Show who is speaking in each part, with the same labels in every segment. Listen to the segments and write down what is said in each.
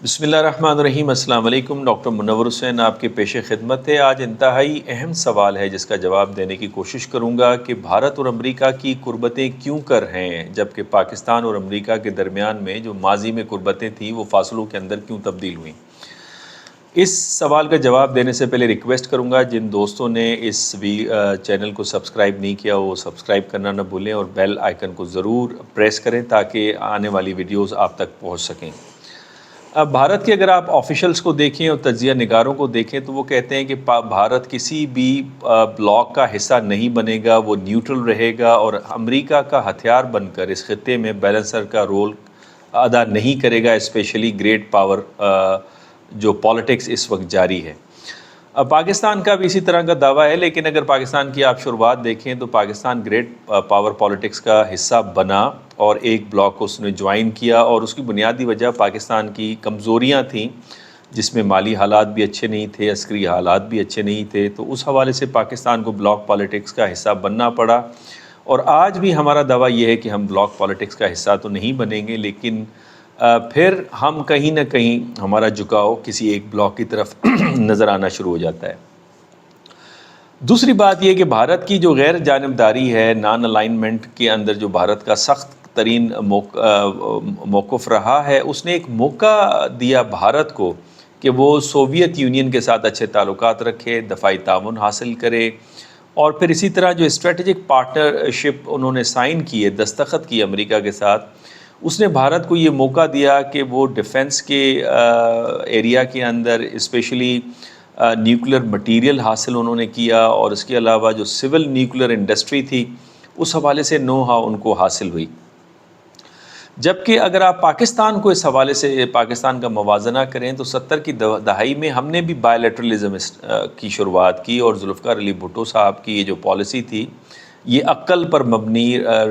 Speaker 1: بسم اللہ الرحمن الرحیم۔ السلام علیکم۔ ڈاکٹر منور حسین آپ کے پیش خدمت ہے۔ آج انتہائی اہم سوال ہے جس کا جواب دینے کی کوشش کروں گا کہ بھارت اور امریکہ کی قربتیں کیوں کر ہیں، جبکہ پاکستان اور امریکہ کے درمیان میں جو ماضی میں قربتیں تھیں وہ فاصلوں کے اندر کیوں تبدیل ہوئیں۔ اس سوال کا جواب دینے سے پہلے ریکویسٹ کروں گا جن دوستوں نے اس چینل کو سبسکرائب نہیں کیا وہ سبسکرائب کرنا نہ بھولیں اور بیل آئیکن کو ضرور پریس کریں تاکہ آنے والی ویڈیوز آپ تک پہنچ سکیں۔ اب بھارت کے اگر آپ آفیشلز کو دیکھیں اور تجزیہ نگاروں کو دیکھیں تو وہ کہتے ہیں کہ بھارت کسی بھی بلاک کا حصہ نہیں بنے گا، وہ نیوٹرل رہے گا اور امریکہ کا ہتھیار بن کر اس خطے میں بیلنسر کا رول ادا نہیں کرے گا، اسپیشلی گریٹ پاور جو پالیٹکس اس وقت جاری ہے۔ اب پاکستان کا بھی اسی طرح کا دعویٰ ہے، لیکن اگر پاکستان کی آپ شروعات دیکھیں تو پاکستان گریٹ پاور پالیٹکس کا حصہ بنا اور ایک بلاک کو اس نے جوائن کیا، اور اس کی بنیادی وجہ پاکستان کی کمزوریاں تھیں جس میں مالی حالات بھی اچھے نہیں تھے، عسکری حالات بھی اچھے نہیں تھے، تو اس حوالے سے پاکستان کو بلاک پالیٹکس کا حصہ بننا پڑا۔ اور آج بھی ہمارا دعویٰ یہ ہے کہ ہم بلاک پالیٹکس کا حصہ تو نہیں بنیں گے، لیکن پھر ہم کہیں نہ کہیں ہمارا جھکاؤ کسی ایک بلاک کی طرف نظر آنا شروع ہو جاتا ہے۔ دوسری بات یہ کہ بھارت کی جو غیر جانبداری ہے، نان الائنمنٹ کے اندر جو بھارت کا سخت ترین موقف رہا ہے، اس نے ایک موقع دیا بھارت کو کہ وہ سوویت یونین کے ساتھ اچھے تعلقات رکھے، دفاعی تعاون حاصل کرے، اور پھر اسی طرح جو اسٹریٹجک پارٹنرشپ انہوں نے سائن کیے، دستخط کیے امریکہ کے ساتھ، اس نے بھارت کو یہ موقع دیا کہ وہ ڈیفنس کے ایریا کے اندر اسپیشلی نیوکلیر مٹیریل حاصل انہوں نے کیا، اور اس کے علاوہ جو سول نیوکلیر انڈسٹری تھی اس حوالے سے نو ہاؤ ان کو حاصل ہوئی۔ جبکہ اگر آپ پاکستان کو اس حوالے سے پاکستان کا موازنہ کریں تو 70 کی دہائی میں ہم نے بھی بائیلیٹرلزم کی شروعات کی، اور ذوالفقار علی بھٹو صاحب کی یہ جو پالیسی تھی یہ عقل پر مبنی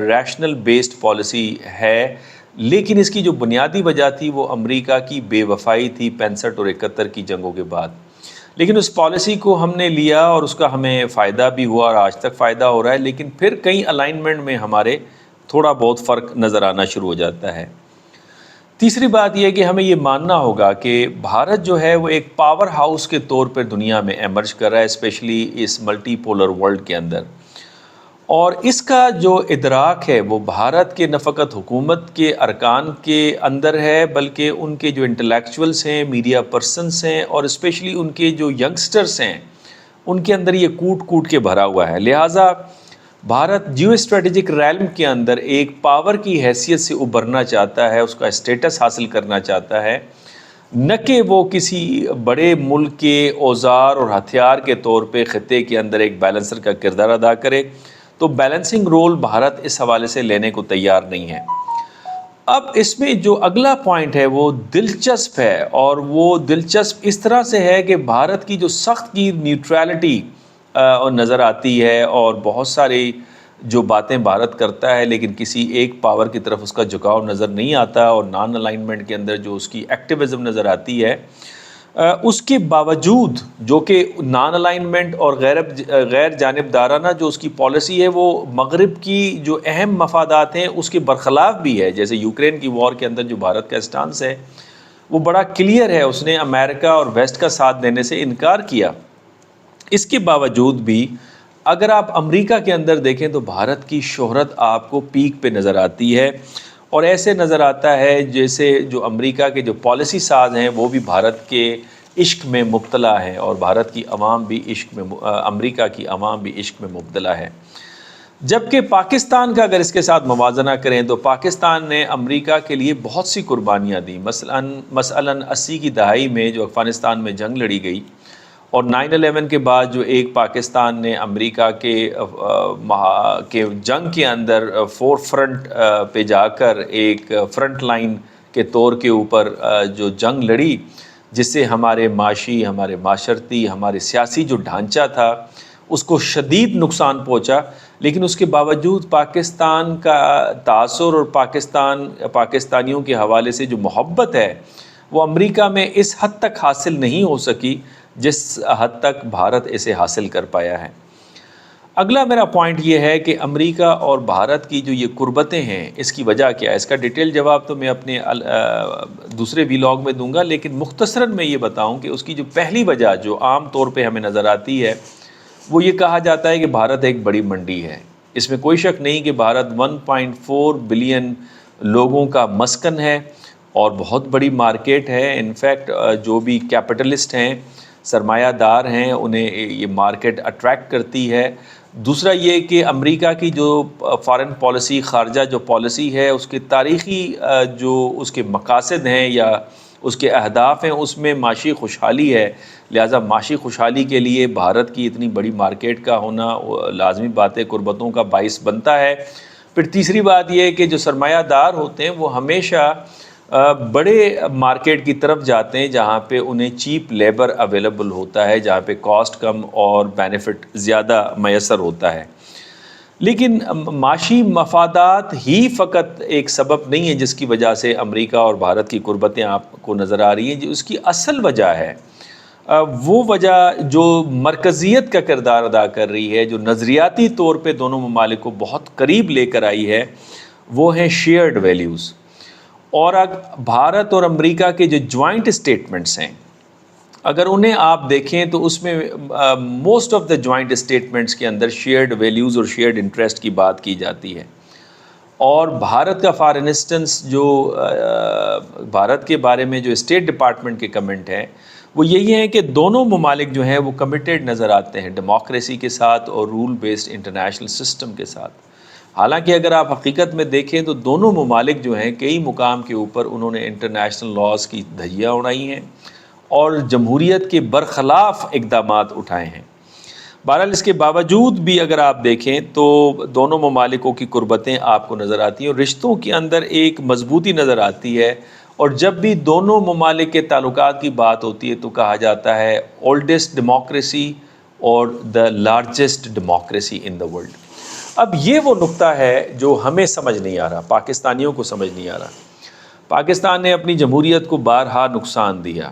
Speaker 1: ریشنل بیسڈ پالیسی ہے، لیکن اس کی جو بنیادی وجہ تھی وہ امریکہ کی بے وفائی تھی 65 اور 71 کی جنگوں کے بعد۔ لیکن اس پالیسی کو ہم نے لیا اور اس کا ہمیں فائدہ بھی ہوا اور آج تک فائدہ ہو رہا ہے، لیکن پھر کئی الائنمنٹ میں ہمارے تھوڑا بہت فرق نظر آنا شروع ہو جاتا ہے۔ تیسری بات یہ ہے کہ ہمیں یہ ماننا ہوگا کہ بھارت جو ہے وہ ایک پاور ہاؤس کے طور پر دنیا میں ایمرج کر رہا ہے، اسپیشلی اس ملٹی پولر ورلڈ کے اندر، اور اس کا جو ادراک ہے وہ بھارت کے نہ فقط حکومت کے ارکان کے اندر ہے بلکہ ان کے جو انٹلیکچوئلس ہیں، میڈیا پرسنس ہیں، اور اسپیشلی ان کے جو ینگسٹرس ہیں ان کے اندر یہ کوٹ کوٹ کے بھرا ہوا ہے۔ لہٰذا بھارت جیو اسٹریٹجک ریلم کے اندر ایک پاور کی حیثیت سے ابھرنا چاہتا ہے، اس کا اسٹیٹس حاصل کرنا چاہتا ہے، نہ کہ وہ کسی بڑے ملک کے اوزار اور ہتھیار کے طور پہ خطے کے اندر ایک بیلنسر کا کردار ادا کرے۔ تو بیلنسنگ رول بھارت اس حوالے سے لینے کو تیار نہیں ہے۔ اب اس میں جو اگلا پوائنٹ ہے وہ دلچسپ ہے، اور وہ دلچسپ اس طرح سے ہے کہ بھارت کی جو سخت کی نیوٹرلٹی نظر آتی ہے، اور بہت ساری جو باتیں بھارت کرتا ہے لیکن کسی ایک پاور کی طرف اس کا جھکاؤ نظر نہیں آتا، اور نان الائنمنٹ کے اندر جو اس کی ایکٹیویزم نظر آتی ہے، اس کے باوجود جو کہ نان الائنمنٹ اور غیر جانبدارانہ جو اس کی پالیسی ہے وہ مغرب کی جو اہم مفادات ہیں اس کے برخلاف بھی ہے۔ جیسے یوکرین کی وار کے اندر جو بھارت کا اسٹانس ہے وہ بڑا کلیئر ہے، اس نے امریکہ اور ویسٹ کا ساتھ دینے سے انکار کیا۔ اس کے باوجود بھی اگر آپ امریکہ کے اندر دیکھیں تو بھارت کی شہرت آپ کو پیک پہ نظر آتی ہے، اور ایسے نظر آتا ہے جیسے جو امریکہ کے جو پالیسی ساز ہیں وہ بھی بھارت کے عشق میں مبتلا ہیں، اور بھارت کی عوام بھی امریکہ کی عوام بھی عشق میں مبتلا ہے۔ جبکہ پاکستان کا اگر اس کے ساتھ موازنہ کریں تو پاکستان نے امریکہ کے لیے بہت سی قربانیاں دیں، مثلاً 80 کی دہائی میں جو افغانستان میں جنگ لڑی گئی، اور 9/11 کے بعد جو ایک پاکستان نے امریکہ کے جنگ کے اندر فور فرنٹ پہ جا کر ایک فرنٹ لائن کے طور کے اوپر جو جنگ لڑی، جس سے ہمارے معاشی، ہمارے معاشرتی، ہمارے سیاسی جو ڈھانچہ تھا اس کو شدید نقصان پہنچا، لیکن اس کے باوجود پاکستان کا تاثر اور پاکستانیوں کے حوالے سے جو محبت ہے وہ امریکہ میں اس حد تک حاصل نہیں ہو سکی جس حد تک بھارت اسے حاصل کر پایا ہے۔ اگلا میرا پوائنٹ یہ ہے کہ امریکہ اور بھارت کی جو یہ قربتیں ہیں اس کی وجہ کیا ہے. اس کا ڈیٹیل جواب تو میں اپنے دوسرے ویلاگ میں دوں گا، لیکن مختصراً میں یہ بتاؤں کہ اس کی جو پہلی وجہ جو عام طور پہ ہمیں نظر آتی ہے وہ یہ کہا جاتا ہے کہ بھارت ایک بڑی منڈی ہے. اس میں کوئی شک نہیں کہ بھارت 1.4 بلین لوگوں کا مسکن ہے اور بہت بڑی مارکیٹ ہے. انفیکٹ جو بھی کیپٹلسٹ ہیں، سرمایہ دار ہیں، انہیں یہ مارکیٹ اٹریکٹ کرتی ہے. دوسرا یہ کہ امریکہ کی جو فارن پالیسی، خارجہ جو پالیسی ہے، اس کے تاریخی جو اس کے مقاصد ہیں یا اس کے اہداف ہیں، اس میں معاشی خوشحالی ہے. لہٰذا معاشی خوشحالی کے لیے بھارت کی اتنی بڑی مارکیٹ کا ہونا لازمی بات ہے، قربتوں کا باعث بنتا ہے. پھر تیسری بات یہ ہے کہ جو سرمایہ دار ہوتے ہیں وہ ہمیشہ بڑے مارکیٹ کی طرف جاتے ہیں جہاں پہ انہیں چیپ لیبر اویلیبل ہوتا ہے، جہاں پہ کاسٹ کم اور بینیفٹ زیادہ میسر ہوتا ہے. لیکن معاشی مفادات ہی فقط ایک سبب نہیں ہے جس کی وجہ سے امریکہ اور بھارت کی قربتیں آپ کو نظر آ رہی ہیں. جو اس کی اصل وجہ ہے وہ وجہ جو مرکزیت کا کردار ادا کر رہی ہے، جو نظریاتی طور پہ دونوں ممالک کو بہت قریب لے کر آئی ہے، وہ ہیں شیئرڈ ویلیوز. اور بھارت اور امریکہ کے جو جوائنٹ اسٹیٹمنٹس ہیں، اگر انہیں آپ دیکھیں تو اس میں most of the joint statements کے اندر شیئرڈ ویلیوز اور شیئرڈ انٹرسٹ کی بات کی جاتی ہے. اور بھارت کا فار انسٹنس جو بھارت کے بارے میں جو اسٹیٹ ڈپارٹمنٹ کے کمنٹ ہیں وہ یہی ہیں کہ دونوں ممالک جو ہیں وہ کمیٹیڈ نظر آتے ہیں ڈیموکریسی کے ساتھ اور رول بیسڈ انٹرنیشنل سسٹم کے ساتھ. حالانکہ اگر آپ حقیقت میں دیکھیں تو دونوں ممالک جو ہیں کئی مقام کے اوپر انہوں نے انٹرنیشنل لاز کی دھجیاں اڑائی ہیں اور جمہوریت کے برخلاف اقدامات اٹھائے ہیں. بہرحال اس کے باوجود بھی اگر آپ دیکھیں تو دونوں ممالکوں کی قربتیں آپ کو نظر آتی ہیں اور رشتوں کے اندر ایک مضبوطی نظر آتی ہے. اور جب بھی دونوں ممالک کے تعلقات کی بات ہوتی ہے تو کہا جاتا ہے اولڈسٹ ڈیموکریسی اور the largest democracy in the world. اب یہ وہ نقطہ ہے جو ہمیں سمجھ نہیں آ رہا، پاکستانیوں کو سمجھ نہیں آ رہا. پاکستان نے اپنی جمہوریت کو بارہا نقصان دیا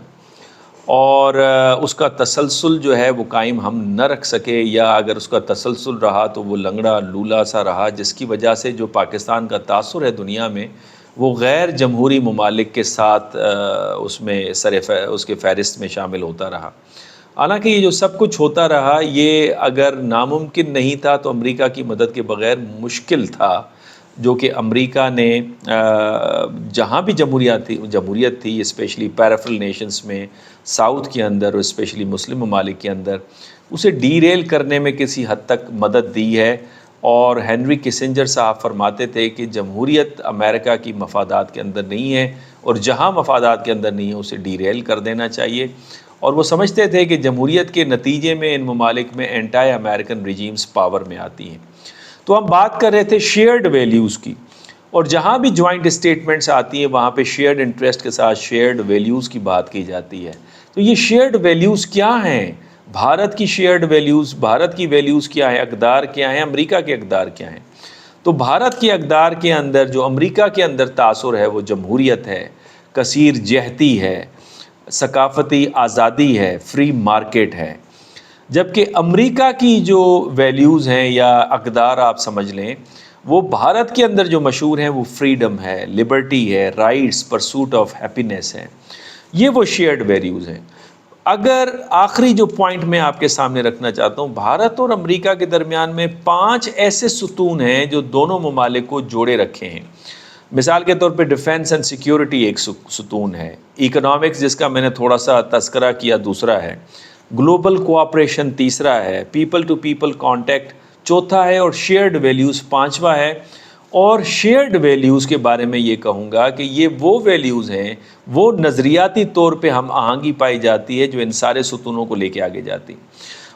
Speaker 1: اور اس کا تسلسل جو ہے وہ قائم ہم نہ رکھ سکے، یا اگر اس کا تسلسل رہا تو وہ لنگڑا لولا سا رہا، جس کی وجہ سے جو پاکستان کا تاثر ہے دنیا میں وہ غیر جمہوری ممالک کے ساتھ اس میں اس کے فہرست میں شامل ہوتا رہا. حالانکہ یہ جو سب کچھ ہوتا رہا یہ اگر ناممکن نہیں تھا تو امریکہ کی مدد کے بغیر مشکل تھا، جو کہ امریکہ نے جہاں بھی جمہوریت تھی اسپیشلی پیرافرل نیشنز میں، ساؤتھ کے اندر اور اسپیشلی مسلم ممالک کے اندر، اسے ڈی ریل کرنے میں کسی حد تک مدد دی ہے. اور ہینری کسنجر صاحب فرماتے تھے کہ جمہوریت امریکہ کی مفادات کے اندر نہیں ہے اور جہاں مفادات کے اندر نہیں ہے اسے ڈی ریل کر دینا چاہیے. اور وہ سمجھتے تھے کہ جمہوریت کے نتیجے میں ان ممالک میں اینٹائی امریکن ریجیمز پاور میں آتی ہیں. تو ہم بات کر رہے تھے شیئرڈ ویلیوز کی، اور جہاں بھی جوائنٹ اسٹیٹمنٹس آتی ہیں وہاں پہ شیئرڈ انٹرسٹ کے ساتھ شیئرڈ ویلیوز کی بات کی جاتی ہے. تو یہ شیئرڈ ویلیوز کیا ہیں؟ بھارت کی شیئرڈ ویلیوز، بھارت کی ویلیوز کیا ہیں، اقدار کیا ہیں، امریکہ کے اقدار کیا ہیں؟ تو بھارت کے اقدار کے اندر جو امریکہ کے اندر تاثر ہے وہ جمہوریت ہے، کثیر جہتی ہے، ثقافتی آزادی ہے، فری مارکیٹ ہے. جبکہ امریکہ کی جو ویلیوز ہیں یا اقدار آپ سمجھ لیں وہ بھارت کے اندر جو مشہور ہیں وہ فریڈم ہے، لبرٹی ہے، رائٹس، پرسوٹ آف ہیپینس ہے. یہ وہ شیئرڈ ویلیوز ہیں. اگر آخری جو پوائنٹ میں آپ کے سامنے رکھنا چاہتا ہوں، بھارت اور امریکہ کے درمیان میں 5 ایسے ستون ہیں جو دونوں ممالک کو جوڑے رکھے ہیں. مثال کے طور پہ ڈیفنس اینڈ سیکیورٹی ایک ستون ہے، اکنامکس جس کا میں نے تھوڑا سا تذکرہ کیا دوسرا ہے، گلوبل کوآپریشن تیسرا ہے، پیپل ٹو پیپل کانٹیکٹ چوتھا ہے، اور شیئرڈ ویلیوز پانچواں ہے. اور شیئرڈ ویلیوز کے بارے میں یہ کہوں گا کہ یہ وہ ویلیوز ہیں، وہ نظریاتی طور پہ ہم آہنگی پائی جاتی ہے جو ان سارے ستونوں کو لے کے آگے جاتی.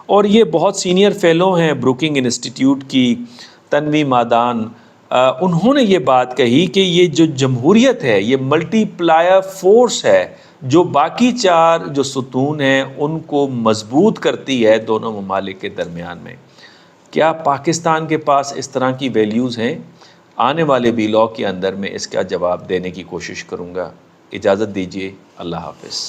Speaker 1: اور یہ بہت سینئر فیلو ہیں بروکنگ انسٹیٹیوٹ کی، تنوی مادان، انہوں نے یہ بات کہی کہ یہ جو جمہوریت ہے یہ ملٹی پلائر فورس ہے جو باقی 4 جو ستون ہیں ان کو مضبوط کرتی ہے دونوں ممالک کے درمیان میں. کیا پاکستان کے پاس اس طرح کی ویلیوز ہیں؟ آنے والے ویلاگ کے اندر میں اس کا جواب دینے کی کوشش کروں گا. اجازت دیجیے، اللہ حافظ.